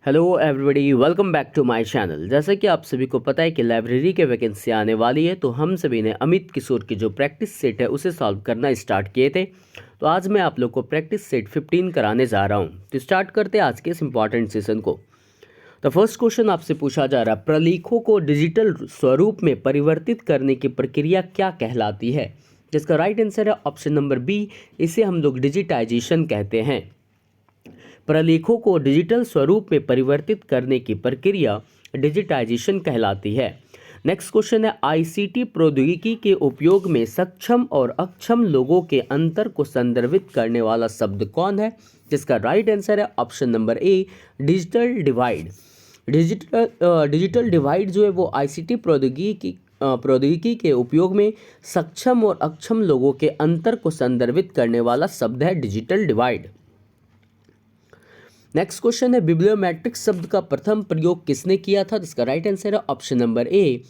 Hello everybody, welcome back to my channel. जैसा कि आप सभी को पता है कि लाइब्रेरी के वैकेंसी आने वाली है, तो हम सभी ने अमित किशोर की जो प्रैक्टिस सेट है उसे सॉल्व करना स्टार्ट किए थे। तो आज मैं आप लोग को प्रैक्टिस सेट 15 कराने जा रहा हूं। तो स्टार्ट करते हैं आज के इस इंपॉर्टेंट सेशन को। तो फर्स्ट क्वेश्चन आपसे पूछा जा रहा है, प्रलेखों को डिजिटल स्वरूप में परिवर्तित करने की प्रक्रिया क्या कहलाती है? जिसका राइट आंसर है ऑप्शन नंबर बी, इसे हम लोग डिजिटाइजेशन कहते हैं। प्रलेखों को डिजिटल स्वरूप में परिवर्तित करने की प्रक्रिया डिजिटाइजेशन कहलाती है। नेक्स्ट क्वेश्चन है, आईसीटी प्रौद्योगिकी के उपयोग में सक्षम और अक्षम लोगों के अंतर को संदर्भित करने वाला शब्द कौन है? जिसका राइट आंसर है ऑप्शन नंबर ए, डिजिटल डिवाइड। डिजिटल डिवाइड जो है वो आईसीटी प्रौद्योगिकी के उपयोग में सक्षम और अक्षम लोगों के अंतर को संदर्भित करने वाला शब्द है डिजिटल डिवाइड। नेक्स्ट क्वेश्चन है, बिब्लियोमेट्रिक शब्द का प्रथम प्रयोग किसने किया था? इसका राइट आंसर है option number A,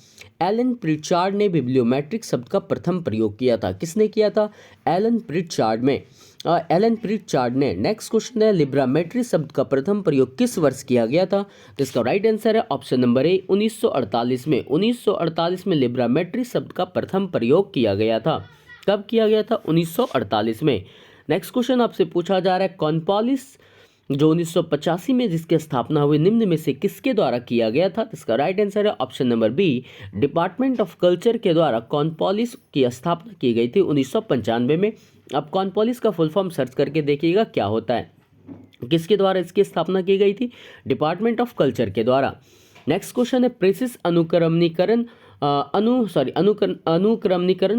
Alan Pritchard ने बिब्लियोमेट्रिक शब्द का प्रथम प्रयोग किया था। किसने किया था? एलन प्रिचार्ड ने। नेक्स्ट क्वेश्चन है, लिब्रामेट्री शब्द का प्रथम प्रयोग किस वर्ष किया गया था? तो इसका राइट आंसर है ऑप्शन नंबर ए, 1948 में। 1948 में लिब्रामेट्री शब्द का प्रथम प्रयोग किया गया था। कब किया गया था? 1948 में। नेक्स्ट क्वेश्चन आपसे पूछा जा रहा है, कॉर्नवालिस जो 1985 में जिसकी स्थापना हुई निम्न में से किसके द्वारा किया गया था? इसका राइट आंसर है option number B, department of culture के द्वारा कॉर्नवालिस की स्थापना की गई थी 1995 में। अब कॉर्नवालिस का फुल फॉर्म सर्च करके देखिएगा क्या होता है। किसके द्वारा इसकी स्थापना की गई थी? डिपार्टमेंट ऑफ कल्चर के द्वारा। नेक्स्ट क्वेश्चन है, प्रेसिस अनुक्रमणीकरण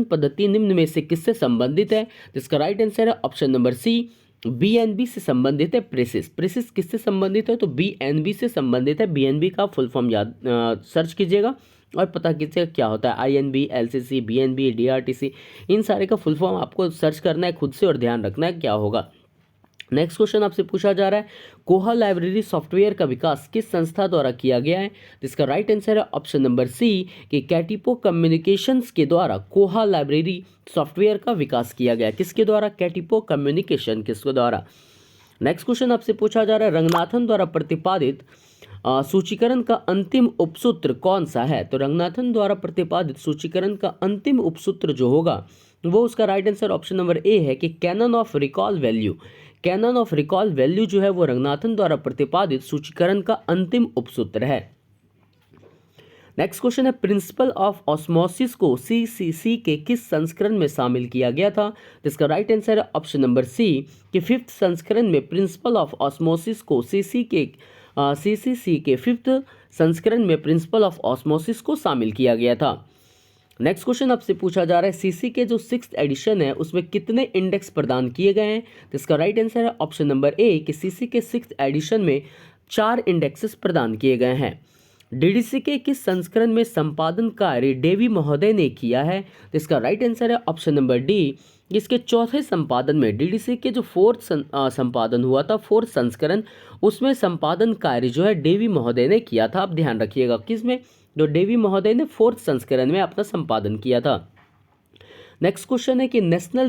पद्धति निम्न में से किससे संबंधित है? इसका राइट आंसर है ऑप्शन नंबर सी, बीएनबी से संबंधित है। प्रेसिस किससे संबंधित है? तो बीएनबी से संबंधित है। बीएनबी का फुल फॉर्म सर्च कीजिएगा और पता कीजिएगा क्या होता है। आईएनबी, एलसीसी, बीएनबी, डीआरटीसी, इन सारे का फुल फॉर्म आपको सर्च करना है खुद से और ध्यान रखना है क्या होगा। नेक्स्ट क्वेश्चन आपसे पूछा जा रहा है, कोहा लाइब्रेरी सॉफ्टवेयर का विकास किस संस्था द्वारा किया गया है? जिसका राइट आंसर है ऑप्शन नंबर सी, कि कैटिपो कम्युनिकेशंस के द्वारा कोहा लाइब्रेरी सॉफ्टवेयर का विकास किया गया। किसके द्वारा? कैटिपो कम्युनिकेशन किसके द्वारा। नेक्स्ट क्वेश्चन आपसे पूछा जा रहा है, रंगनाथन द्वारा प्रतिपादित सूचीकरण का अंतिम उपसूत्र कौन सा है? तो रंगनाथन द्वारा प्रतिपादित सूचीकरण का अंतिम उपसूत्र जो होगा वो उसका राइट आंसर ऑप्शन नंबर ए है कि canon of recall value. Canon of recall value जो है वो रंगनाथन द्वारा प्रतिपादित सूचीकरण का अंतिम उपसूत्र है। नेक्स्ट क्वेश्चन है, प्रिंसिपल ऑफ ऑस्मोसिस को सीसीसी के किस संस्करण में शामिल किया गया था? जिसका राइट आंसर है ऑप्शन नंबर सी, कि फिफ्थ संस्करण में प्रिंसिपल ऑफ ऑस्मोसिस को सीसीसी के फिफ्थ संस्करण में प्रिंसिपल ऑफ ऑस्मोसिस को शामिल किया गया था। नेक्स्ट क्वेश्चन आपसे पूछा जा रहा है, सीसी के जो 6th एडिशन है उसमें कितने इंडेक्स प्रदान किए गए हैं? तो इसका राइट आंसर है ऑप्शन नंबर ए, कि सीसी के 6th एडिशन में 4 इंडेक्सेस प्रदान किए गए हैं। डीडीसी के किस संस्करण में संपादन कार्य डेवी महोदय ने किया है? तो इसका राइट आंसर है ऑप्शन नंबर डी, इसके चौथे संपादन में। डीडीसी के जो 4th संपादन हुआ था, 4th संस्करण, उसमें संपादन कार्य जो है डेवी महोदय ने किया था। आप ध्यान रखिएगा किसमें? जो डेवी महोदय ने 4th संस्करण में अपना संपादन किया था। नेक्स्ट क्वेश्चन है कि नेशनल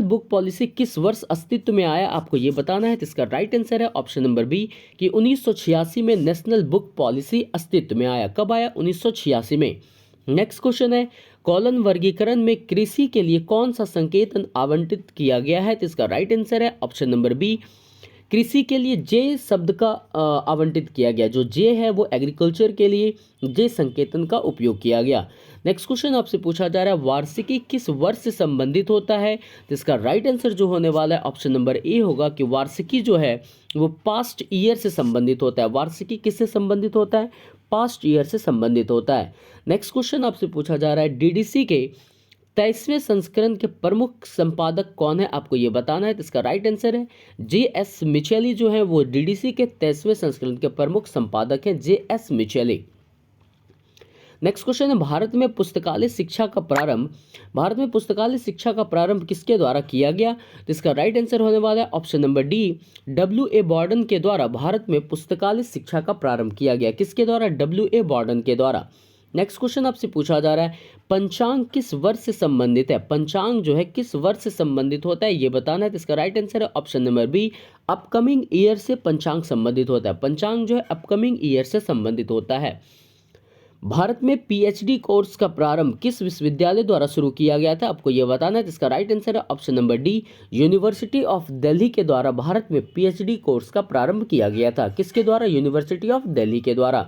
बुक पॉलिसी किस वर्ष अस्तित्व में आया? आपको ये बताना है। तो इसका राइट आंसर है ऑप्शन नंबर बी, कि 1986 में नेशनल बुक पॉलिसी अस्तित्व में आया। कब आया? 1986 में। नेक्स्ट क्वेश्चन है, कॉलन वर्गीकरण में कृषि के लिए कौन सा संकेतन आवंटित किया गया है? तो इसका राइट आंसर है ऑप्शन नंबर बी, कृषि के लिए जे शब्द का आवंटित किया गया। जो जे है वो एग्रीकल्चर के लिए जे संकेतन का उपयोग किया गया। नेक्स्ट क्वेश्चन आपसे पूछा जा रहा है, वार्षिकी किस वर्ष से संबंधित होता है? तो इसका राइट आंसर जो होने वाला है ऑप्शन नंबर ए होगा, कि वार्षिकी जो है वो पास्ट ईयर से संबंधित होता है। वार्षिकी किससे संबंधित होता है? पास्ट ईयर से संबंधित होता है। नेक्स्ट क्वेश्चन आपसे पूछा जा रहा है, डीडीसी के 23वें संस्करण के प्रमुख संपादक कौन है? आपको ये बताना है। तो इसका राइट आंसर है जे.एस. मिचेली जो है वो डीडीसी के 23वें संस्करण के प्रमुख संपादक हैं, जे.एस. मिचेली। नेक्स्ट क्वेश्चन है, भारत में पुस्तकालय शिक्षा का प्रारंभ किसके द्वारा किया गया? तो इसका राइट आंसर होने वाला है ऑप्शन नंबर डी, डब्ल्यू.ए. बॉर्डन के द्वारा भारत में पुस्तकालय शिक्षा का प्रारंभ किया गया। किसके द्वारा? डब्ल्यू.ए. बॉर्डन के द्वारा। नेक्स्ट क्वेश्चन आपसे पूछा जा रहा है पंचांग किस वर्ष से संबंधित है। पंचांग जो है किस वर्ष से संबंधित होता है ये बताना है। तो इसका राइट आंसर है option number B, upcoming year से पंचांग संबंधित होता है। पंचांग जो है अपकमिंग ईयर से संबंधित होता है। भारत में पीएचडी कोर्स का प्रारंभ किस विश्वविद्यालय द्वारा शुरू किया गया था, आपको यह बताना है। इसका राइट आंसर है option number D, university of Delhi के द्वारा भारत में पीएचडी कोर्स का प्रारंभ किया गया था। किसके द्वारा? यूनिवर्सिटी ऑफ दिल्ली के द्वारा।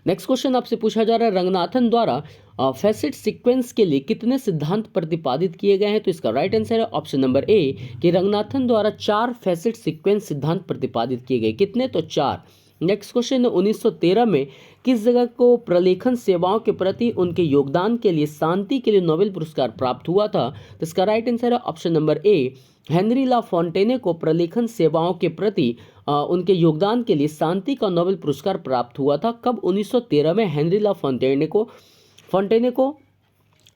नेक्स्ट क्वेश्चन आपसे पूछा जा रहा है रंगनाथन द्वारा फैसेट सीक्वेंस के लिए कितने सिद्धांत प्रतिपादित किए गए हैं। तो इसका राइट आंसर है ऑप्शन नंबर ए कि रंगनाथन द्वारा 4 फैसेट सीक्वेंस सिद्धांत प्रतिपादित किए गए। कितने? तो 4। नेक्स्ट क्वेश्चन है 1913 में किस जगह को प्रलेखन सेवाओं के प्रति उनके योगदान के लिए शांति के लिए नोबेल पुरस्कार प्राप्त हुआ था। तो इसका राइट आंसर है ऑप्शन नंबर ए, हेनरी ला फॉन्टेने को प्रलेखन सेवाओं के प्रति उनके योगदान के लिए शांति का नोबेल पुरस्कार प्राप्त हुआ था। कब? 1913 में हेनरी ला फॉन्टेने को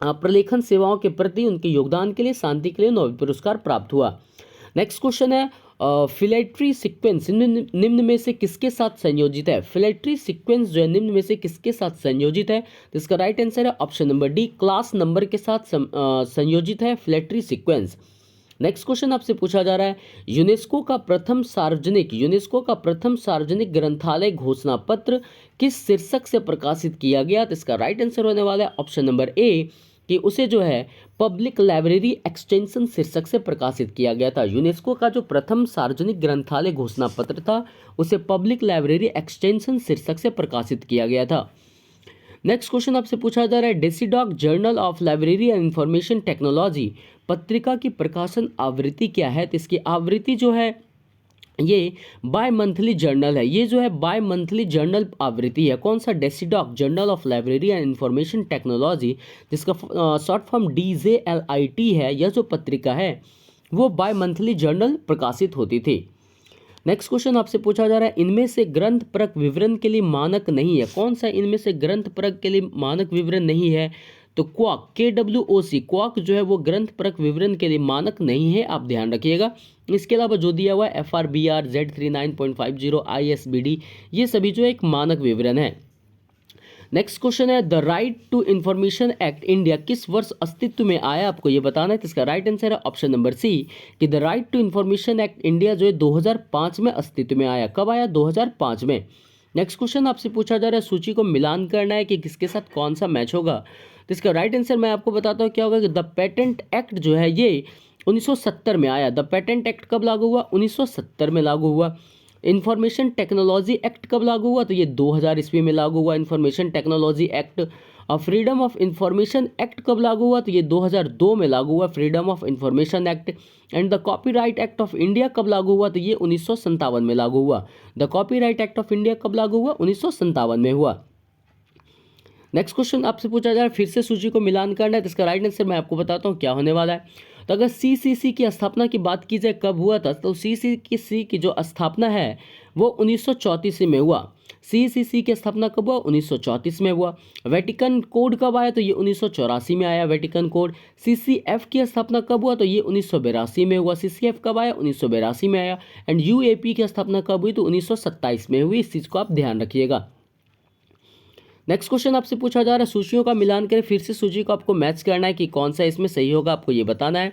प्रलेखन सेवाओं के प्रति उनके योगदान के लिए शांति के लिए नोबेल पुरस्कार प्राप्त हुआ। नेक्स्ट क्वेश्चन है फिलेट्री सीक्वेंस निम्न में से किसके साथ संयोजित है। फिलेट्री सीक्वेंस जो है निम्न में से किसके साथ संयोजित है। तो इसका राइट आंसर है option number D, class number के साथ संयोजित है फिलेट्री सीक्वेंस। नेक्स्ट क्वेश्चन आपसे पूछा जा रहा है यूनेस्को का प्रथम सार्वजनिक ग्रंथालय घोषणा पत्र किस शीर्षक से प्रकाशित किया गया। तो इसका राइट आंसर होने वाला है ऑप्शन नंबर ए कि उसे जो है पब्लिक लाइब्रेरी एक्सटेंशन शीर्षक से प्रकाशित किया गया था। यूनेस्को का जो प्रथम सार्वजनिक ग्रंथालय घोषणा पत्र था उसे पब्लिक लाइब्रेरी एक्सटेंशन शीर्षक से प्रकाशित किया गया था। नेक्स्ट क्वेश्चन आपसे पूछा जा रहा है DESIDOC journal of library and information technology पत्रिका की प्रकाशन आवृत्ति क्या है। तो इसकी आवृत्ति जो है ये बाय मंथली जर्नल है। ये जो है बाय मंथली जर्नल आवृत्ति है। कौन सा? DESIDOC journal of library and information technology, जिसका शॉर्ट फॉर्म DJLIT है। यह जो पत्रिका है वो बाय मंथली जर्नल प्रकाशित होती थी। नेक्स्ट क्वेश्चन आपसे पूछा जा रहा है इनमें से ग्रंथ परक विवरण के लिए मानक नहीं है। कौन सा इनमें से ग्रंथ परक के लिए मानक विवरण नहीं है। तो क्वाक KWOC क्वाक जो है वो ग्रंथ परक विवरण के लिए मानक नहीं है, आप ध्यान रखिएगा। इसके अलावा जो दिया हुआ है FRBR Z39.50 ISBD ये सभी जो एक मानक विवरण है। नेक्स्ट क्वेश्चन है the right to information act India किस वर्ष अस्तित्व में आया, आपको ये बताना है। तो इसका राइट आंसर है ऑप्शन नंबर सी कि the right to information act India जो है 2005 में अस्तित्व में आया। कब आया? 2005 में। नेक्स्ट क्वेश्चन आपसे पूछा जा रहा है सूची को मिलान करना है कि किसके साथ कौन सा मैच होगा। तो इसका राइट आंसर मैं आपको बताता हूँ क्या होगा कि द पेटेंट एक्ट जो है ये 1970 में आया। द पेटेंट एक्ट कब लागू हुआ? 1970 में लागू हुआ। इंफॉर्मेशन टेक्नोलॉजी एक्ट कब लागू हुआ? तो ये 2000 ईस्वी में लागू हुआ इंफॉर्मेशन टेक्नोलॉजी एक्ट। और फ्रीडम ऑफ इंफॉर्मेशन एक्ट कब लागू हुआ? तो ये 2002 में लागू हुआ freedom of information act. And the copyright act of India कब लागू हुआ? तो ये 1957 में लागू हुआ। The copyright act of India कब लागू हुआ? 1957 में हुआ। नेक्स्ट क्वेश्चन आपसे पूछा जा रहा है फिर से सूची को मिलान करना है। तो इसका राइट आंसर मैं आपको बताता हूँ क्या होने वाला है। तो अगर CCC की स्थापना की बात की जाए कब हुआ था, तो CCC की जो स्थापना है वो 1934 में हुआ। CCC की स्थापना कब हुआ? 1934 में हुआ। वेटिकन कोड कब आया? तो ये 1984 में आया वेटिकन कोड। CCF की स्थापना कब हुआ? तो ये 1982 में हुआ। CCF कब आया? 1982 में आया। एंड UAP की स्थापना कब हुई? तो 1927 में हुई। इस चीज़ को आप ध्यान रखिएगा। नेक्स्ट क्वेश्चन आपसे पूछा जा रहा है सूचियों का मिलान करें। फिर से सूची को आपको मैच करना है कि कौन सा इसमें सही होगा, आपको ये बताना है।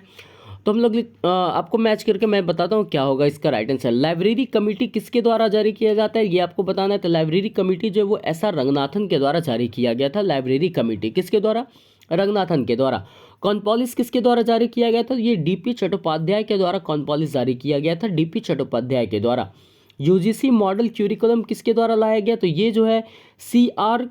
तो हम लोग आपको मैच करके मैं बताता हूँ क्या होगा इसका राइट आंसर। लाइब्रेरी कमेटी किसके द्वारा जारी किया जाता है, ये आपको बताना है। तो लाइब्रेरी कमेटी जो है वो SR रंगनाथन के द्वारा जारी किया गया था। लाइब्रेरी कमेटी किसके द्वारा? रंगनाथन के द्वारा। कॉर्नवालिस किसके द्वारा जारी किया गया था? ये DP चट्टोपाध्याय के द्वारा कॉर्नवालिस जारी किया गया था, DP चट्टोपाध्याय के द्वारा। UGC मॉडल क्यूरिकुलम किसके द्वारा लाया गया? तो ये जो है CR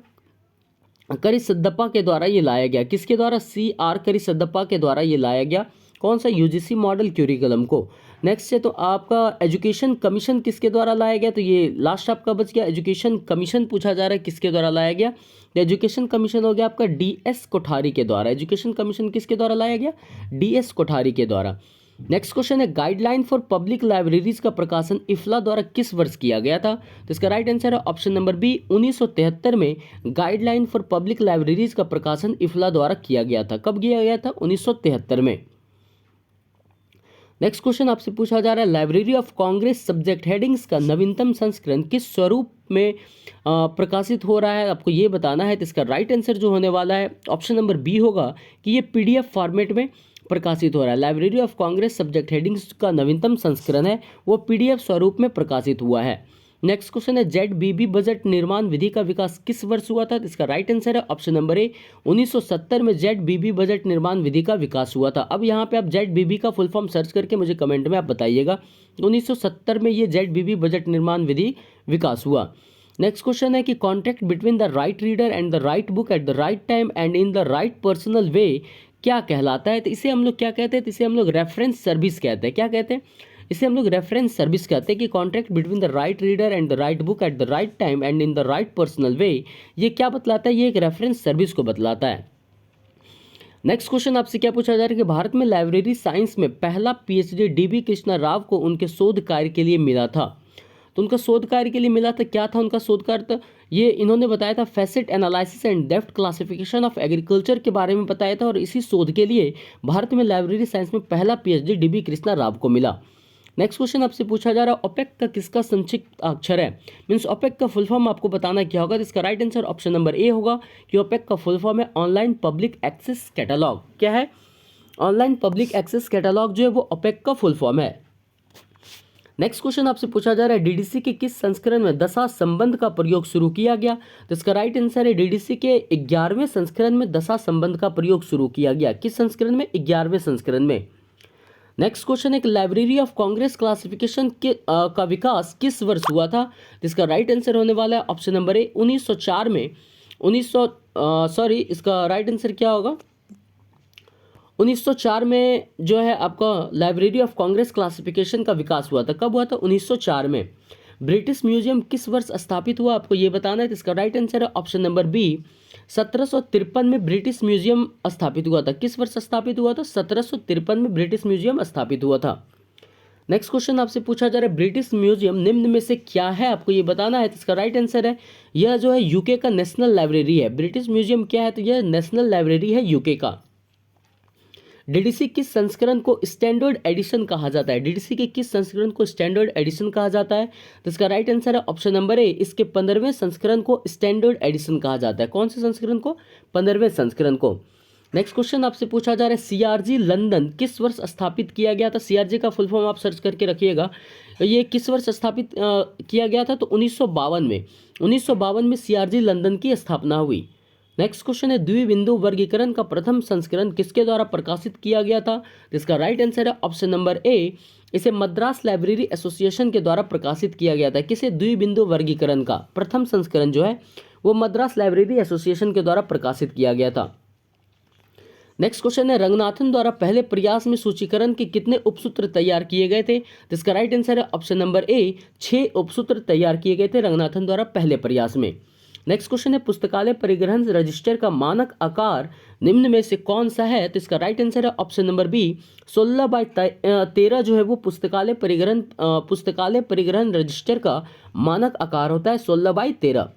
करिसद्दप्पा के द्वारा ये लाया गया। किसके द्वारा? CR करिसद्दप्पा के द्वारा ये लाया गया। कौन सा? UGC मॉडल क्यूरिकुलम को। नेक्स्ट है तो आपका एजुकेशन कमीशन किसके द्वारा लाया गया? तो ये लास्ट आपका बच गया एजुकेशन कमीशन पूछा जा रहा है किसके द्वारा लाया गया। तो एजुकेशन कमीशन हो गया आपका DS कोठारी के द्वारा। एजुकेशन कमीशन किसके द्वारा लाया गया? DS कोठारी के द्वारा। नेक्स्ट क्वेश्चन है गाइडलाइन फॉर पब्लिक लाइब्रेरीज का प्रकाशन इफ्ला द्वारा किस वर्ष किया गया था? तो इसका राइट आंसर है ऑप्शन नंबर बी 1973 में गाइडलाइन फॉर पब्लिक लाइब्रेरीज का प्रकाशन इफ्ला द्वारा किया गया था। कब किया गया था? 1973 में। नेक्स्ट क्वेश्चन आपसे पूछा जा रहा है library of Congress subject headings का नवीनतम संस्करण किस स्वरूप में प्रकाशित हो रहा है, आपको ये बताना है। तो इसका राइट आंसर जो होने वाला है ऑप्शन नंबर बी होगा कि ये पीडीएफ फॉर्मेट में प्रकाशित हो रहा है। Library of Congress subject headings का नवीनतम संस्करण है वो पीडीएफ स्वरूप में प्रकाशित हुआ है। नेक्स्ट क्वेश्चन है ZBB बजट निर्माण विधि का विकास किस वर्ष हुआ था। इसका राइट आंसर है ऑप्शन नंबर ए 1970 में ZBB बजट निर्माण विधि का विकास हुआ था। अब यहाँ पे आप ZBB का फुल फॉर्म सर्च करके मुझे कमेंट में आप बताइएगा 1970 में ये ZBB बजट निर्माण विधि विकास हुआ। नेक्स्ट क्वेश्चन है कि contact between the right reader and the right book at the right time and in the right personal way क्या कहलाता है। तो इसे हम लोग क्या कहते हैं, तो इसे हम लोग रेफरेंस सर्विस कहते हैं। क्या कहते हैं, इसे हम लोग रेफरेंस सर्विस कहते हैं कि contact between the right reader and the right book at the right time and in the right personal way, ये क्या बतलाता है, ये एक रेफरेंस सर्विस को बतलाता है। नेक्स्ट क्वेश्चन आपसे क्या पूछा जा रहा है कि भारत में लाइब्रेरी साइंस में पहला PhD DB कृष्णा राव को उनके शोध कार्य के लिए मिला था। तो उनका शोध कार्य के लिए मिला था, क्या था उनका शोध कार्य, तो ये इन्होंने बताया था facet analysis and depth classification of agriculture के बारे में बताया था। और इसी शोध के लिए भारत में लाइब्रेरी साइंस में पहला PhD DB कृष्णा राव को मिला। नेक्स्ट क्वेश्चन आपसे पूछा जा रहा है ओपेक का किसका संक्षिप्त अक्षर है, मीन्स ओपेक का फुल फॉर्म आपको बताना क्या होगा। तो इसका राइट आंसर ऑप्शन नंबर ए होगा कि ओपेक का फुल फॉर्म है ऑनलाइन पब्लिक एक्सेस कैटलॉग। क्या है, ऑनलाइन पब्लिक एक्सेस कैटलॉग जो है वो ओपेक का फुल फॉर्म है। नेक्स्ट क्वेश्चन आपसे पूछा जा रहा है डीडीसी के किस संस्करण में दशा संबंध का प्रयोग शुरू किया गया। तो इसका राइट आंसर है डीडीसी के 11वें संस्करण में दशा संबंध का प्रयोग शुरू किया गया। किस संस्करण में, 11वें संस्करण में। नेक्स्ट क्वेश्चन है कि लाइब्रेरी ऑफ कांग्रेस क्लासिफिकेशन का विकास किस वर्ष हुआ था। इसका राइट आंसर होने वाला है ऑप्शन नंबर ए 1904 में। इसका राइट आंसर क्या होगा, 1904 में जो है आपका लाइब्रेरी ऑफ कांग्रेस क्लासिफिकेशन का विकास हुआ था। कब हुआ था, 1904 में। ब्रिटिश म्यूजियम किस वर्ष स्थापित हुआ, आपको ये बताना है। तो इसका राइट आंसर है ऑप्शन नंबर बी 1753 में ब्रिटिश म्यूजियम स्थापित हुआ था। किस वर्ष स्थापित हुआ था, 1753 में ब्रिटिश म्यूजियम स्थापित हुआ था। नेक्स्ट क्वेश्चन आपसे पूछा जा रहा है ब्रिटिश म्यूजियम निम्न में से क्या है, आपको ये बताना है। तो इसका राइट आंसर है यह जो है यूके का नेशनल लाइब्रेरी है। ब्रिटिश म्यूजियम क्या है, तो यह नेशनल लाइब्रेरी है यूके का। डीडीसी किस संस्करण को स्टैंडर्ड एडिशन कहा जाता है, डीडीसी के किस संस्करण को स्टैंडर्ड एडिशन कहा जाता है। तो इसका राइट आंसर है ऑप्शन नंबर ए इसके 15वें संस्करण को स्टैंडर्ड एडिशन कहा जाता है। कौन से संस्करण को, 15वें संस्करण को। नेक्स्ट क्वेश्चन आपसे पूछा जा रहा है CRG लंदन किस वर्ष स्थापित किया गया था। CRG का फुल फॉर्म आप सर्च करके रखिएगा, ये किस वर्ष स्थापित किया गया था, तो 1952 में। 1952 में CRG लंदन की स्थापना हुई। नेक्स्ट क्वेश्चन है द्विबिंदु वर्गीकरण का प्रथम संस्करण किसके द्वारा प्रकाशित किया गया था। इसका राइट आंसर है ऑप्शन नंबर ए इसे मद्रास लाइब्रेरी एसोसिएशन के द्वारा प्रकाशित किया गया था। किसे, द्विबिंदु वर्गीकरण का प्रथम संस्करण जो है वो मद्रास लाइब्रेरी एसोसिएशन के द्वारा प्रकाशित किया गया था। नेक्स्ट क्वेश्चन है रंगनाथन द्वारा पहले प्रयास में सूचीकरण के कितने उपसूत्र तैयार किए गए थे। तो इसका राइट आंसर है ऑप्शन नंबर ए 6 उपसूत्र तैयार किए गए थे रंगनाथन द्वारा पहले प्रयास में। नेक्स्ट क्वेश्चन है पुस्तकालय परिग्रहण रजिस्टर का मानक आकार निम्न में से कौन सा है। तो इसका राइट आंसर है ऑप्शन नंबर बी 16/13 जो है वो पुस्तकालय परिग्रहण रजिस्टर का मानक आकार होता है 16/13।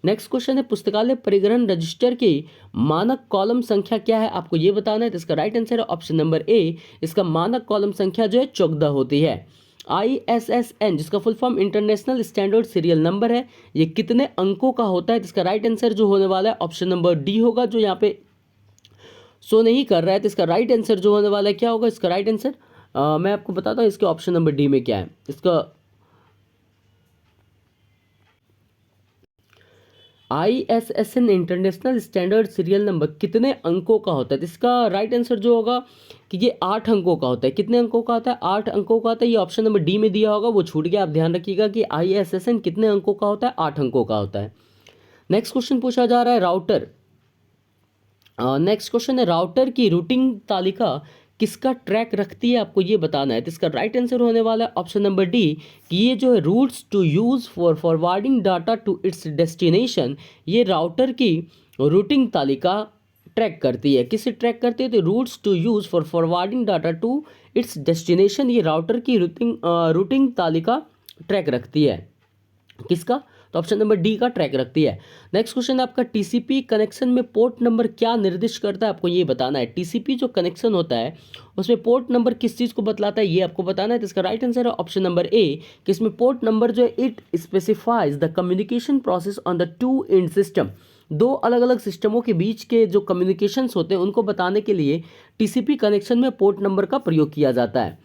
नेक्स्ट क्वेश्चन है पुस्तकालय परिग्रहण रजिस्टर की मानक कॉलम संख्या क्या है, आपको ये बताना है। तो इसका राइट आंसर है ऑप्शन नंबर ए इसका मानक कॉलम संख्या जो है 14 होती है। ISSN जिसका full form international standard serial number है, ये कितने अंकों का होता है। तो इसका राइट आंसर जो होने वाला है ऑप्शन नंबर डी होगा, जो यहाँ पे शो नहीं कर रहा है। तो इसका राइट आंसर जो होने वाला है क्या होगा, इसका राइट आंसर मैं आपको बताता हूँ इसके ऑप्शन नंबर डी में क्या है। इसका ISSN international standard serial number कितने अंकों का होता है। तो इसका राइट आंसर जो होगा कि ये 8 अंकों का होता है। कितने अंकों का होता है, 8 अंकों का होता है। ये ऑप्शन नंबर डी में दिया होगा, वो छूट गया, आप ध्यान रखिएगा कि ISSN कितने अंकों का होता है, 8 अंकों का होता है। नेक्स्ट क्वेश्चन पूछा जा रहा है राउटर। नेक्स्ट क्वेश्चन है राउटर की रूटिंग तालिका किसका ट्रैक रखती है, आपको ये बताना है। तो इसका राइट आंसर होने वाला है ऑप्शन नंबर डी कि ये जो है routes to use for forwarding data to its destination, ये राउटर की रूटिंग तालिका ट्रैक करती है। किसे ट्रैक करती है, तो routes to use for forwarding data to its destination, ये राउटर की रूटिंग तालिका ट्रैक रखती है। किसका, तो ऑप्शन नंबर डी का ट्रैक रखती है। नेक्स्ट क्वेश्चन आपका टीसीपी कनेक्शन में पोर्ट नंबर क्या निर्दिष्ट करता है, आपको ये बताना है। टीसीपी जो कनेक्शन होता है उसमें पोर्ट नंबर किस चीज़ को बतलाता है, ये आपको बताना है। तो इसका राइट आंसर है ऑप्शन नंबर ए, कि इसमें पोर्ट नंबर जो है it specifies the communication process on the two and system. दो अलग अलग सिस्टमों के बीच के जो कम्युनिकेशंस होते हैं उनको बताने के लिए टीसीपी कनेक्शन में पोर्ट नंबर का प्रयोग किया जाता है।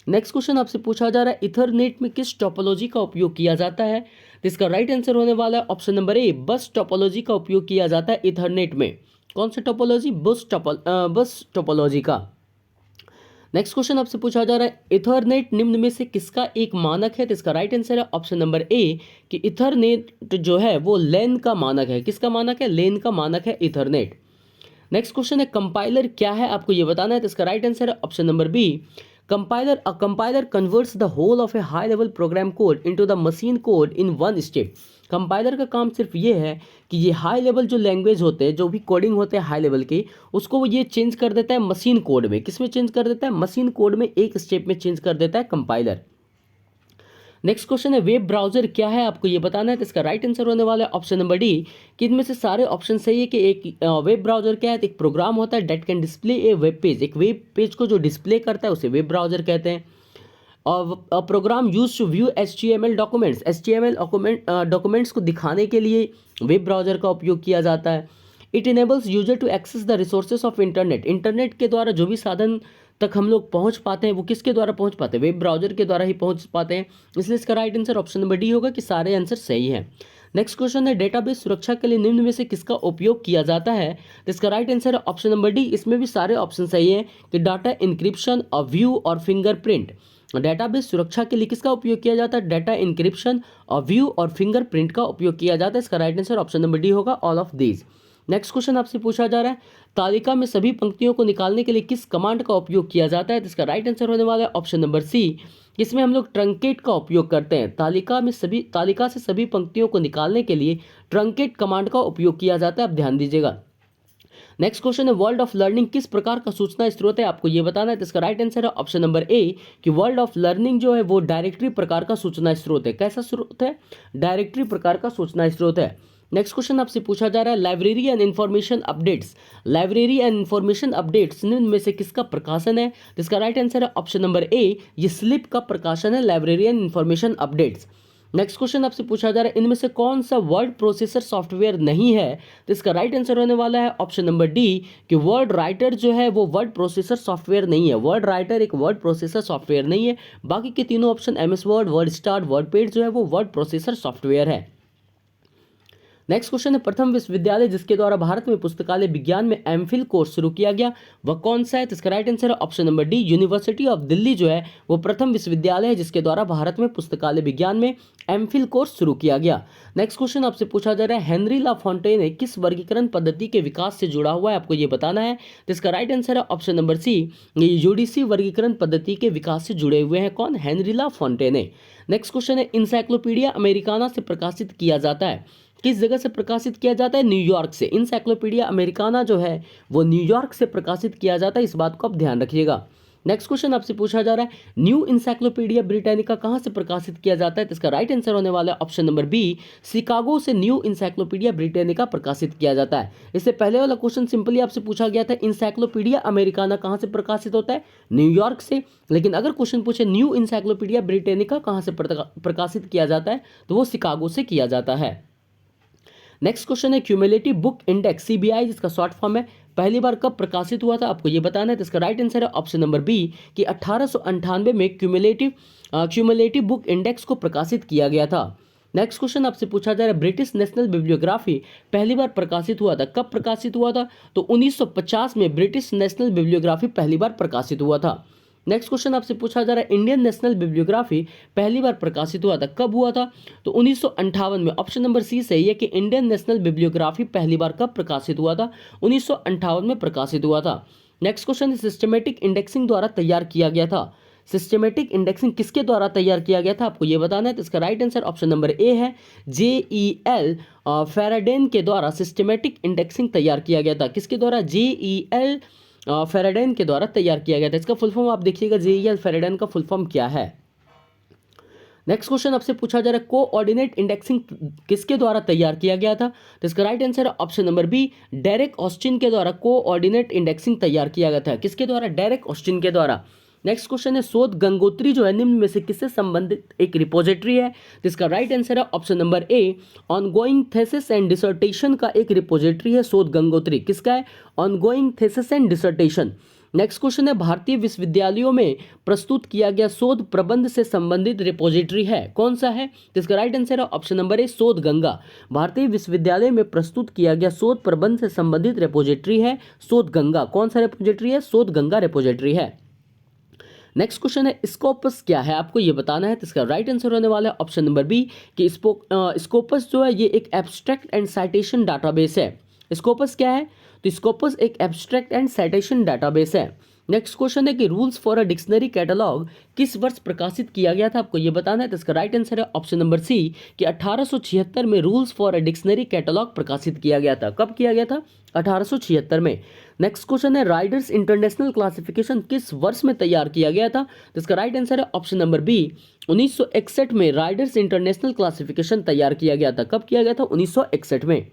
नेक्स्ट क्वेश्चन आपसे पूछा जा रहा है इथरनेट में किस टोपोलॉजी का उपयोग किया जाता है, तो इसका राइट आंसर होने वाला है ऑप्शन नंबर ए, बस टोपोलॉजी का उपयोग किया जाता है इथरनेट में। कौन सा टोपोलॉजी, बस टोपोलॉजी का। नेक्स्ट क्वेश्चन आपसे पूछा जा रहा है इथरनेट निम्न में से किसका एक मानक है, तो इसका राइट आंसर है ऑप्शन नंबर ए, कि इथरनेट जो है वो लेन का मानक है। किसका मानक है, लेन का मानक है इथरनेट। नेक्स्ट क्वेश्चन है कंपाइलर क्या है, आपको ये बताना है। तो इसका राइट आंसर है option number B, compiler. A compiler converts the whole of a high level program code into the machine code in one step. Compiler का काम सिर्फ ये है कि ये हाई लेवल जो लैंग्वेज होते हैं, जो भी कोडिंग होते हैं हाई लेवल के, उसको वो ये चेंज कर देता है मशीन कोड में। किस में चेंज कर देता है, मशीन कोड में, एक स्टेप में चेंज कर देता है कंपाइलर। नेक्स्ट क्वेश्चन है वेब ब्राउजर क्या है, आपको ये बताना है। तो इसका राइट आंसर होने वाला है ऑप्शन नंबर डी, कि इनमें से सारे ऑप्शन सही है। कि एक वेब ब्राउजर क्या है, एक प्रोग्राम होता है date can display A web page. एक वेब पेज को जो डिस्प्ले करता है उसे वेब ब्राउजर कहते हैं। और program use to view HTML documents, HTML documents को दिखाने के लिए वेब ब्राउजर का उपयोग किया जाता है। It enables user to access the resources of internet. Internet के द्वारा जो भी साधन तक हम लोग पहुंच पाते हैं वो किसके द्वारा पहुंच पाते हैं, वेब ब्राउजर के द्वारा ही पहुंच पाते हैं। इसलिए इसका right answer option number D होगा, कि सारे आंसर सही है। नेक्स्ट क्वेश्चन है डेटाबेस सुरक्षा के लिए निम्न में से किसका उपयोग किया जाता है, तो इसका राइट आंसर है ऑप्शन नंबर डी। इसमें भी सारे ऑप्शन सही है, कि डाटा इंक्रिप्शन और व्यू और फिंगरप्रिंट। डेटाबेस सुरक्षा के लिए किसका उपयोग किया जाता है, डाटा इंक्रिप्शन और व्यू और फिंगरप्रिंट का उपयोग किया जाता है। इसका right answer option number D होगा, all of these. Next question आपसे पूछा जा रहा है तालिका में सभी पंक्तियों को निकालने के लिए किस कमांड का उपयोग किया जाता है, तो इसका राइट आंसर होने वाला है ऑप्शन नंबर सी, इसमें हम लोग ट्रंकेट का उपयोग करते हैं। तालिका से सभी पंक्तियों को निकालने के लिए ट्रंकेट कमांड का उपयोग किया जाता है, आप ध्यान दीजिएगा। नेक्स्ट क्वेश्चन है वर्ल्ड ऑफ लर्निंग किस प्रकार का सूचना स्रोत है, आपको ये बताना है। तो इसका राइट आंसर है ऑप्शन नंबर ए, कि वर्ल्ड ऑफ लर्निंग जो है वो डायरेक्टरी प्रकार का सूचना स्रोत है। कैसा स्रोत है, डायरेक्टरी प्रकार का सूचना स्रोत है। नेक्स्ट क्वेश्चन आपसे पूछा जा रहा है library and information updates. Library and information updates निम्न में से किसका प्रकाशन है, तो इसका राइट आंसर है ऑप्शन नंबर ए, ये स्लिप का प्रकाशन है, library and information updates. Next question आपसे पूछा जा रहा है इनमें से कौन सा वर्ड प्रोसेसर सॉफ्टवेयर नहीं है, तो इसका राइट आंसर होने वाला है ऑप्शन नंबर डी, कि वर्ड राइटर जो है वो वर्ड प्रोसेसर सॉफ्टवेयर नहीं है। वर्ड राइटर एक वर्ड प्रोसेसर सॉफ्टवेयर नहीं है। बाकी के तीनों option MS word, word start, word paid जो है वो वर्ड प्रोसेसर सॉफ्टवेयर है। नेक्स्ट क्वेश्चन है प्रथम विश्वविद्यालय जिसके द्वारा भारत में पुस्तकालय विज्ञान में MPhil कोर्स शुरू किया गया वह कौन सा है, तो इसका राइट आंसर है option number D, university of Delhi जो है वो प्रथम विश्वविद्यालय है जिसके द्वारा भारत में पुस्तकालय विज्ञान में MPhil कोर्स शुरू किया गया। नेक्स्ट क्वेश्चन आपसे पूछा जा रहा है हेनरी ला फॉन्टेन किस वर्गीकरण पद्धति के विकास से जुड़ा हुआ है, आपको ये बताना है। तो इसका राइट आंसर है ऑप्शन नंबर सी, यूडीसी वर्गीकरण पद्धति के विकास से जुड़े हुए हैं। कौन, हेनरी ला फॉन्टेन। नेक्स्ट क्वेश्चन है इंसाइक्लोपीडिया अमेरिकाना से प्रकाशित किया जाता है, किस जगह से प्रकाशित किया जाता है, न्यूयॉर्क से। इंसाइक्लोपीडिया अमेरिकाना जो है वो न्यूयॉर्क से प्रकाशित किया जाता है, इस बात को आप ध्यान रखिएगा। नेक्स्ट क्वेश्चन आपसे पूछा जा रहा है न्यू इंसाइक्लोपीडिया ब्रिटानिका कहाँ से प्रकाशित किया जाता है, तो इसका राइट आंसर होने वाला है ऑप्शन नंबर बी, शिकागो से न्यू इंसाइक्लोपीडिया ब्रिटानिका प्रकाशित किया जाता है। इससे पहले वाला क्वेश्चन सिंपली आपसे पूछा गया था इंसाइक्लोपीडिया अमेरिकाना कहाँ से प्रकाशित होता है, न्यूयॉर्क से। लेकिन अगर क्वेश्चन पूछे न्यू इंसाइक्लोपीडिया ब्रिटानिका कहाँ से प्रकाशित किया जाता है, तो वो शिकागो से किया जाता है। नेक्स्ट क्वेश्चन है क्यूमुलेटिव बुक इंडेक्स CBI जिसका शॉर्ट फॉर्म है पहली बार कब प्रकाशित हुआ था, आपको ये बताना है। तो इसका राइट आंसर है ऑप्शन नंबर बी कि 1898 में क्यूमुलेटिव बुक इंडेक्स को प्रकाशित किया गया था। नेक्स्ट क्वेश्चन आपसे पूछा जा रहा है ब्रिटिश नेशनल बिब्लियोग्राफी पहली बार प्रकाशित हुआ था, कब प्रकाशित हुआ था, तो 1950 में ब्रिटिश नेशनल बिब्लियोग्राफी पहली बार प्रकाशित हुआ था। नेक्स्ट क्वेश्चन आपसे पूछा जा रहा है इंडियन नेशनल बिब्लियोग्राफी पहली बार प्रकाशित हुआ था, कब हुआ था, तो 1958 में। ऑप्शन नंबर सी सही है कि इंडियन नेशनल बिब्लियोग्राफी पहली बार कब प्रकाशित हुआ था, 1958 में प्रकाशित हुआ था। नेक्स्ट क्वेश्चन सिस्टमेटिक इंडेक्सिंग द्वारा तैयार किया गया था। सिस्टमेटिक इंडेक्सिंग किसके द्वारा तैयार किया गया था, आपको यह बताना है। तो इसका राइट आंसर ऑप्शन नंबर ए है, JEL फेराडेन के द्वारा सिस्टमेटिक इंडेक्सिंग तैयार किया गया था। किसके द्वारा, JEL फेराडेन के द्वारा तैयार किया गया था। इसका फुल फॉर्म आप देखिएगा, JEL फेराडेन का फुल फॉर्म क्या है। नेक्स्ट क्वेश्चन आपसे पूछा जा रहा है कोऑर्डिनेट इंडेक्सिंग किसके द्वारा तैयार किया गया था? तो इसका राइट आंसर है option number B, Derek Austin के द्वारा कोऑर्डिनेट इंडेक्सिंग तैयार किया गया था। किसके द्वारा? डेरेक ऑस्टिन के द्वारा। नेक्स्ट क्वेश्चन है शोध गंगोत्री जो है निम्न में से किससे संबंधित एक रिपोजिटरी है? तो इसका राइट आंसर है option number A, ongoing thesis and dissertation का एक रिपोजिटरी है शोध गंगोत्री। किसका है? Ongoing thesis and dissertation. Next question है भारतीय विश्वविद्यालयों में प्रस्तुत किया गया शोध प्रबंध से संबंधित रिपोजिटरी है, कौन सा है? तो इसका राइट आंसर है ऑप्शन नंबर ए, शोध गंगा। भारतीय विश्वविद्यालय में प्रस्तुत किया गया शोध प्रबंध से संबंधित रिपोजिटरी है शोध गंगा। कौन सा रिपोजिटरी है? शोध गंगा रिपोजिटरी है। नेक्स्ट क्वेश्चन है स्कोपस क्या है, आपको ये बताना है। तो इसका राइट आंसर होने वाला है ऑप्शन नंबर बी कि स्कोपस जो है ये एक एब्स्ट्रैक्ट एंड साइटेशन डाटाबेस है। स्कोपस क्या है? तो स्कोपस एक एब्स्ट्रैक्ट एंड साइटेशन डाटाबेस है। नेक्स्ट क्वेश्चन है कि rules for a dictionary catalogue किस वर्ष प्रकाशित किया गया था, आपको ये बताना है। तो इसका राइट आंसर है ऑप्शन नंबर सी कि 1876 में rules for a dictionary catalogue प्रकाशित किया गया था। कब किया गया था? 1876 में। नेक्स्ट क्वेश्चन है राइडर्स इंटरनेशनल क्लासिफिकेशन किस वर्ष में तैयार किया गया था? तो इसका राइट आंसर है ऑप्शन नंबर बी, 1961 में राइडर्स इंटरनेशनल क्लासिफिकेशन तैयार किया गया था। कब किया गया था? 1961 में।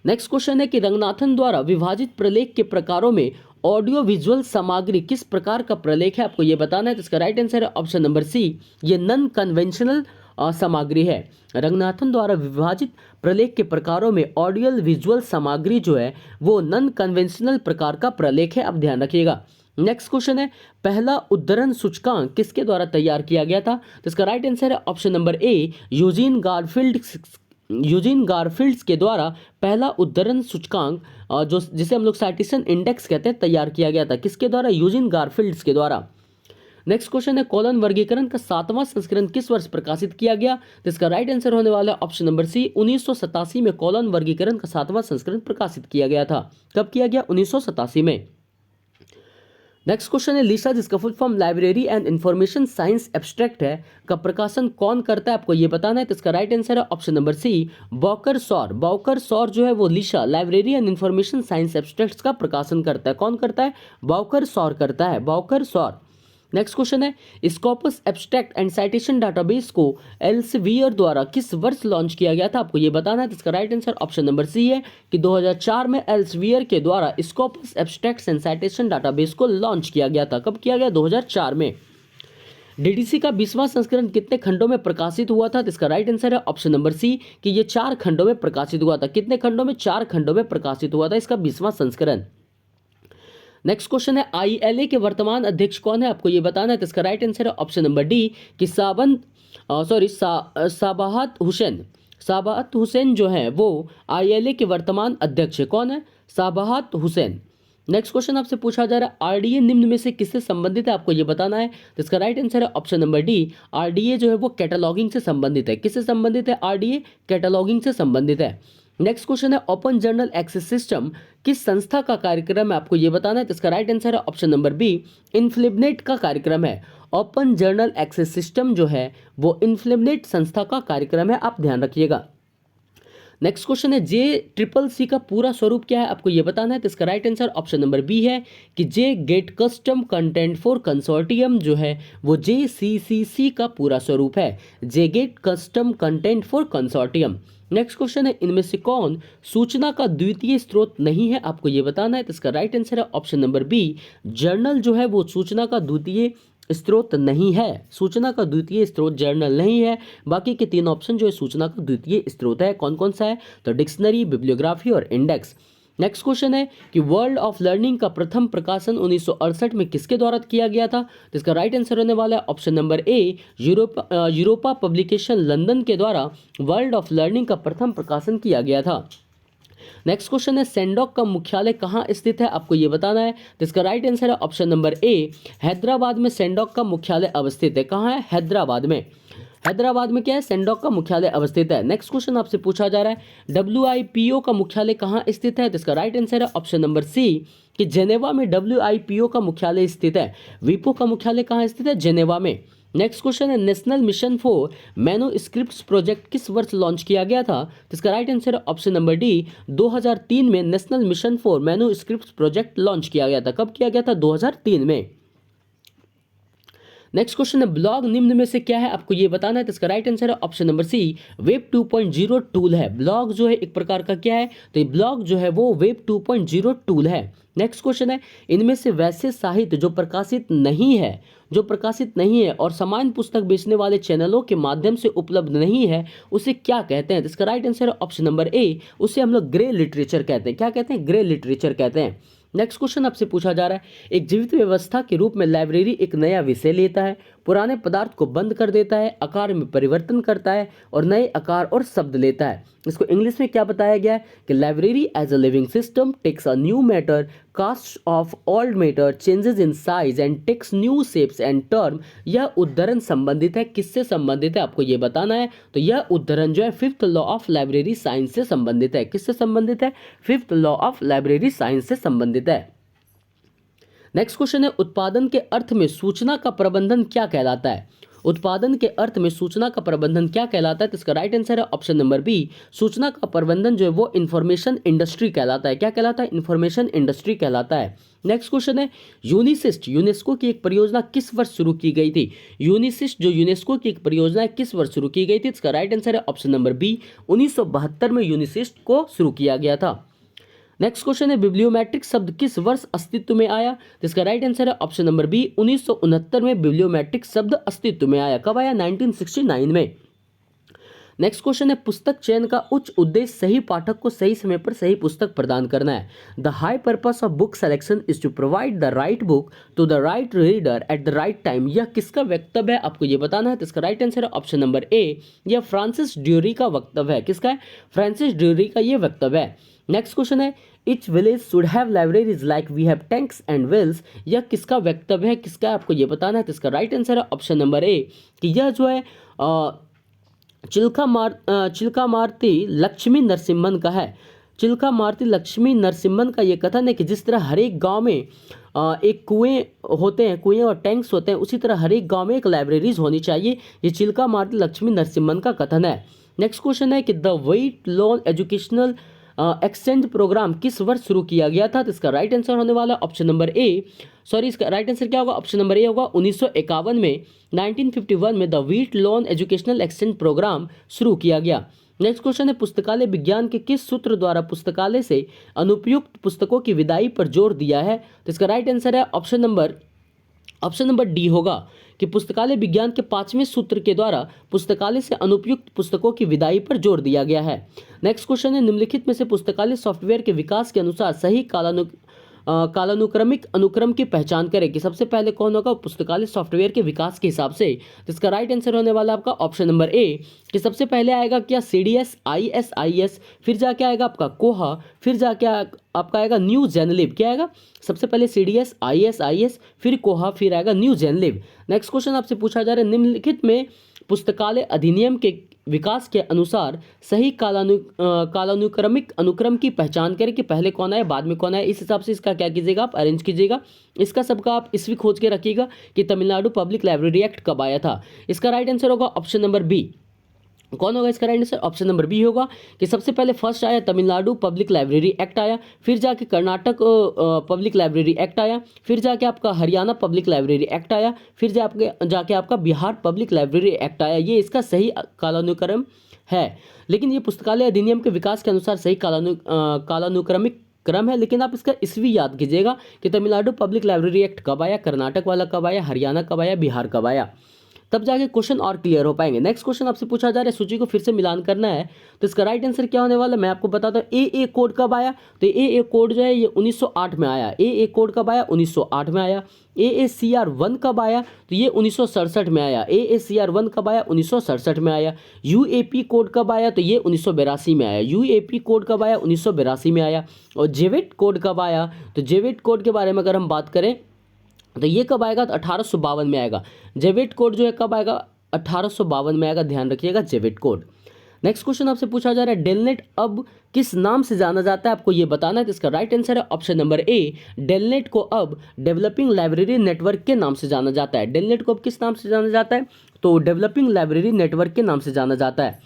नेक्स्ट क्वेश्चन है कि रंगनाथन द्वारा विभाजित प्रलेख के प्रकारों में ऑडियो विजुअल सामग्री किस प्रकार का प्रलेख है, आपको यह बताना है। तो इसका राइट आंसर है ऑप्शन नंबर सी, ये नॉन कन्वेंशनल सामग्री है। रंगनाथन द्वारा विभाजित प्रलेख के प्रकारों में ऑडियो विजुअल सामग्री जो है वो नॉन कन्वेंशनल प्रकार का प्रलेख है, आप ध्यान रखिएगा। नेक्स्ट क्वेश्चन है पहला उद्धरण सूचकांक किसके द्वारा तैयार किया गया था? तो इसका राइट आंसर है ऑप्शन नंबर ए, यूजीन गारफील्ड्स के द्वारा पहला उद्धरण सूचकांक जो जिसे हम लोग साइटेशन इंडेक्स कहते हैं तैयार किया गया था। किसके द्वारा? यूजीन गारफील्ड्स के द्वारा। नेक्स्ट क्वेश्चन है कॉलन वर्गीकरण का 7वां संस्करण किस वर्ष प्रकाशित किया गया? तो इसका राइट आंसर होने वाला है ऑप्शन नंबर सी, 1987 में कॉलन वर्गीकरण का 7वां संस्करण प्रकाशित किया गया था। कब किया गया? 1987 में। नेक्स्ट क्वेश्चन है लिसा जिसका full form library and information science abstract है का प्रकाशन कौन करता है, आपको ये बताना है। तो इसका राइट आंसर है option number C, Bowker Saur. Bowker Saur जो है वो LISA library and information science abstracts का प्रकाशन करता है। कौन करता है? बॉकर सॉर करता है, बॉकर सॉर। नेक्स्ट क्वेश्चन है स्कॉपस एब्स्ट्रैक्ट एंड साइटेशन डाटाबेस को एल्सेवियर द्वारा किस वर्ष लॉन्च किया गया था, आपको ये बताना है। तो इसका right answer option number C है कि 2004 में एल्सेवियर के द्वारा Scopus abstract and citation database को लॉन्च किया गया था। कब किया गया? 2004 में। डीडीसी का 20वां संस्करण कितने खंडों में प्रकाशित हुआ था? तो इसका राइट आंसर है ऑप्शन नंबर सी कि ये 4 खंडों में प्रकाशित हुआ था। कितने खंडों में? 4 खंडों में प्रकाशित हुआ था इसका 20वां संस्करण। नेक्स्ट क्वेश्चन है आईएलए के वर्तमान अध्यक्ष कौन है, आपको ये बताना है। तो इसका राइट आंसर है ऑप्शन नंबर डी कि साबाहत हुसैन। साबाहत हुसैन जो है वो आईएलए के वर्तमान अध्यक्ष है। कौन है? साबाहत हुसैन। नेक्स्ट क्वेश्चन आपसे पूछा जा रहा है आरडीए निम्न में से किससे संबंधित है, आपको ये बताना है। तो इसका राइट आंसर है ऑप्शन नंबर डी, आरडीए जो है वो कैटलॉगिंग से संबंधित है। किससे संबंधित है? आरडीए कैटलॉगिंग से संबंधित है। नेक्स्ट क्वेश्चन है ओपन जर्नल एक्सेस सिस्टम किस संस्था का कार्यक्रम है, आपको ये बताना है। तो इसका राइट आंसर है ऑप्शन नंबर बी, इन्फ्लिबनेट का कार्यक्रम है। ओपन जर्नल एक्सेस सिस्टम जो है वो इन्फ्लिबनेट संस्था का कार्यक्रम है, आप ध्यान रखिएगा। नेक्स्ट क्वेश्चन है JCCC का पूरा स्वरूप क्या है, आपको ये बताना है। तो इसका right answer option number B है कि J gate custom content for consortium जो है वो JCCC का पूरा स्वरूप है, J gate custom content for consortium. Next question है इनमें से कौन सूचना का द्वितीय स्रोत नहीं है, आपको ये बताना है। तो इसका राइट आंसर है ऑप्शन नंबर बी, जर्नल जो है वो सूचना का द्वितीय स्रोत नहीं है। सूचना का द्वितीय स्रोत जर्नल नहीं है। बाकी के 3 ऑप्शन जो है सूचना का द्वितीय स्रोत है। कौन कौन सा है? तो डिक्शनरी, बिब्लियोग्राफी और इंडेक्स। नेक्स्ट क्वेश्चन है कि वर्ल्ड ऑफ लर्निंग का प्रथम प्रकाशन 1968 में किसके द्वारा किया गया था? तो इसका राइट आंसर होने वाला है ऑप्शन नंबर ए, यूरोपा पब्लिकेशन लंदन के द्वारा वर्ल्ड ऑफ लर्निंग का प्रथम प्रकाशन किया गया था। नेक्स्ट क्वेश्चन है सेंडॉक का मुख्यालय कहाँ स्थित है, आपको ये बताना है। तो इसका राइट आंसर है ऑप्शन नंबर ए, हैदराबाद में सेंडॉक का मुख्यालय अवस्थित है। कहाँ है? हैदराबाद में। हैदराबाद में क्या है? सेंडॉक का मुख्यालय अवस्थित है। नेक्स्ट क्वेश्चन आपसे पूछा जा रहा है WIPO का मुख्यालय कहाँ स्थित है। तो इसका राइट आंसर है ऑप्शन नंबर सी कि जेनेवा में WIPO का मुख्यालय स्थित है। विपो का मुख्यालय कहाँ स्थित है? जेनेवा में। नेक्स्ट क्वेश्चन है national mission for manuscripts project किस वर्ष लॉन्च किया गया था। तो इसका राइट आंसर है ऑप्शन नंबर डी, 2003 में national mission for manuscripts project launch किया गया था। कब किया गया था? 2003 में। नेक्स्ट क्वेश्चन है ब्लॉग निम्न में से क्या है, आपको ये बताना है। तो इसका राइट आंसर है option number C, web 2.0 tool है। ब्लॉग जो है एक प्रकार का क्या है, तो ये ब्लॉग जो है वो वेब 2.0 टूल है। नेक्स्ट क्वेश्चन है इनमें से वैसे साहित्य जो प्रकाशित नहीं है और सामान्य पुस्तक बेचने वाले चैनलों के माध्यम से उपलब्ध नहीं है उसे क्या कहते हैं। तो इसका राइट आंसर है ऑप्शन नंबर ए, उसे हम लोग ग्रे लिटरेचर कहते हैं। क्या कहते हैं, ग्रे लिटरेचर कहते हैं। नेक्स्ट क्वेश्चन आपसे पूछा जा रहा है एक जीवित व्यवस्था के रूप में लाइब्रेरी एक नया विषय लेता है, पुराने पदार्थ को बंद कर देता है, आकार में परिवर्तन करता है और नए आकार और शब्द लेता है। इसको इंग्लिश में क्या बताया गया है कि library as a living system takes a new matter, cast off old matter, changes in size and takes new shapes and term. यह उद्धरण संबंधित है, किससे संबंधित है आपको ये बताना है। तो यह उद्धरण जो है fifth law of library science से संबंधित है। किससे संबंधित है, fifth law of library science से संबंधित है। नेक्स्ट क्वेश्चन है उत्पादन के अर्थ में सूचना का प्रबंधन क्या कहलाता है। उत्पादन के अर्थ में सूचना का प्रबंधन क्या कहलाता है। तो इसका राइट आंसर है ऑप्शन नंबर बी, सूचना का प्रबंधन जो है वो इंफॉर्मेशन इंडस्ट्री कहलाता है। क्या कहलाता है, इंफॉर्मेशन इंडस्ट्री कहलाता है। नेक्स्ट क्वेश्चन है यूनिसिस्ट यूनेस्को की एक परियोजना किस वर्ष शुरू की गई थी। यूनिसिस्ट जो यूनेस्को की एक परियोजना है किस वर्ष शुरू की गई थी। इसका राइट आंसर है ऑप्शन नंबर बी, 1972 में यूनिसिस्ट को शुरू किया गया था। नेक्स्ट क्वेश्चन है बिब्लियोमेट्रिक शब्द किस वर्ष अस्तित्व में आया। तो इसका राइट आंसर है ऑप्शन नंबर बी, 1969 में बिब्लियोमेट्रिक शब्द अस्तित्व में आया। कब आया, 1969 में। नेक्स्ट क्वेश्चन है पुस्तक चयन का उच्च उद्देश्य सही पाठक को सही समय पर सही पुस्तक प्रदान करना है। The high purpose of book selection is to provide the right book to the right reader at the right time. यह किसका वक्तव्य है आपको ये बताना है। तो इसका राइट आंसर है ऑप्शन नंबर ए, यह फ्रांसिस ड्यूरी का वक्तव्य है। किसका है, फ्रांसिस ड्यूरी का यह वक्तव्य है। नेक्स्ट क्वेश्चन है each village should have libraries like we have tanks and wells. यह किसका वक्तव्य है, किसका आपको ये बताना है। तो इसका राइट आंसर है ऑप्शन नंबर ए कि यह जो है चिल्का मारती लक्ष्मी नरसिम्हन का है। चिल्का मारती लक्ष्मी नरसिम्हन का ये कथन है कि जिस तरह हर एक गांव में एक कुएं होते हैं, कुएं और टैंक्स होते हैं, उसी तरह हर एक गांव में एक लाइब्रेरीज होनी चाहिए। ये चिल्का मारती लक्ष्मी नरसिम्हन का कथन है। नेक्स्ट क्वेश्चन है कि the wheat loan educational exchange program किस वर्ष शुरू किया गया था। तो इसका राइट आंसर होने वाला ऑप्शन नंबर ए, सॉरी इसका राइट आंसर क्या होगा, ऑप्शन नंबर ए होगा 1951 में, 1951 में the wheat loan educational exchange program शुरू किया गया। नेक्स्ट क्वेश्चन है पुस्तकालय विज्ञान के किस सूत्र द्वारा पुस्तकालय से अनुपयुक्त पुस्तकों की विदाई पर जोर दिया है। तो इसका राइट आंसर है ऑप्शन नंबर डी होगा कि पुस्तकालय विज्ञान के 5वें सूत्र के द्वारा पुस्तकालय से अनुपयुक्त पुस्तकों की विदाई पर जोर दिया गया है। नेक्स्ट क्वेश्चन है निम्नलिखित में से पुस्तकालय सॉफ्टवेयर के विकास के अनुसार सही कालानुक्रमिक अनुक्रम की पहचान करें कि सबसे पहले कौन होगा पुस्तकालय सॉफ्टवेयर के विकास के हिसाब से। तो इसका राइट आंसर होने वाला आपका ऑप्शन नंबर ए कि सबसे पहले आएगा क्या CDS ISIS, फिर जाके आएगा आपका कोहा, फिर जाके आपका आएगा न्यू जेनलिब। क्या आएगा, सबसे पहले CDS ISIS फिर कोहा फिर आएगा न्यू जेनलिब। नेक्स्ट क्वेश्चन आपसे पूछा जा रहा है निम्नलिखित में पुस्तकालय अधिनियम के विकास के अनुसार सही कालानुक्रमिक अनुक्रम की पहचान करें कि पहले कौन आए बाद में कौन आए। इस हिसाब से इसका क्या कीजिएगा, आप अरेंज कीजिएगा। इसका सबका आप ईस्वी खोज के रखिएगा कि तमिलनाडु पब्लिक लाइब्रेरी एक्ट कब आया था। इसका राइट आंसर होगा ऑप्शन नंबर बी। कौन होगा इसका right answer, option number B होगा कि सबसे पहले फर्स्ट आया तमिलनाडु पब्लिक लाइब्रेरी एक्ट आया, फिर जाके कर्नाटक पब्लिक लाइब्रेरी एक्ट आया, फिर जाके आपका हरियाणा पब्लिक लाइब्रेरी एक्ट आया, फिर जाके आपका बिहार पब्लिक लाइब्रेरी एक्ट आया। ये इसका सही कालानुक्रम है, लेकिन ये पुस्तकालय अधिनियम के विकास के अनुसार सही कालानुक्रमिक क्रम है। लेकिन आप इसका ईस्वी याद कीजिएगा कि तमिलनाडु पब्लिक लाइब्रेरी एक्ट कब आया, कर्नाटक वाला कब आया, हरियाणा कब आया, बिहार कब आया, तब जाके क्वेश्चन और क्लियर हो पाएंगे। नेक्स्ट क्वेश्चन आपसे पूछा जा रहा है सूची को फिर से मिलान करना है, तो इसका राइट आंसर क्या होने वाला है मैं आपको बताता हूँ। AA कोड कब आया, तो AA कोड जो है ये 1908 में आया। AA कोड कब आया, 1908 में आया। AACR 1 कब आया, तो ये 1967 में आया। AACR 1 कब आया, 1967 में आया। UAP कोड कब आया, तो ये 1982 में आया। UAP कोड कब आया, 1982 में आया। और जेवेट कोड कब आया, तो जेवेट कोड के बारे में अगर हम बात करें तो ये कब आएगा, तो 1852 में आएगा। जेवेट कोड जो है कब आएगा, 1852 में आएगा, ध्यान रखिएगा जेवेट कोड। नेक्स्ट क्वेश्चन आपसे पूछा जा रहा है डेलनेट अब किस नाम से जाना जाता है, आपको ये बताना है। तो इसका राइट आंसर है ऑप्शन नंबर ए, डेलनेट को अब डेवलपिंग लाइब्रेरी नेटवर्क के नाम से जाना जाता है। डेलनेट को अब किस नाम से जाना जाता है, तो डेवलपिंग लाइब्रेरी नेटवर्क के नाम से जाना जाता है।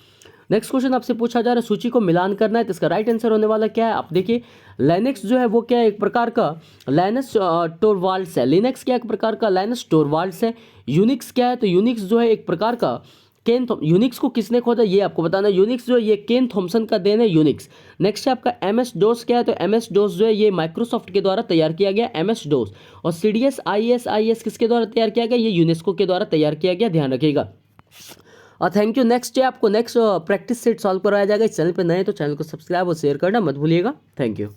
नेक्स्ट क्वेश्चन आपसे पूछा जा रहा है सूची को मिलान करना है, तो इसका राइट आंसर होने वाला क्या है? आप देखिए लाइनेक्स जो है वो क्या है, एक प्रकार का लाइनस टोरवाल्ड्स है। लिनक्स क्या एक प्रकार का लाइनस टोरवाल्ड्स है। यूनिक्स क्या है? तो यूनिक्स जो है एक प्रकार का यूनिक्स को किसने खोजा ये आपको बताना है। यूनिक्स जो है ये केन थॉमसन का देन है यूनिक्स। नेक्स्ट है आपका एमएस डोस क्या है? तो एमएस डोस जो है ये माइक्रोसॉफ्ट के द्वारा तैयार किया गया एमएस डोस। और सीडीएस आईएस किसके द्वारा तैयार किया गया? ये यूनेस्को के द्वारा तैयार किया गया, ध्यान रखिएगा। और थैंक यू। नेक्स्ट है आपको नेक्स्ट प्रैक्टिस सेट सॉल्व करवाया जाएगा। इस चैनल पर नए तो चैनल को सब्सक्राइब और शेयर करना मत भूलिएगा। Thank you.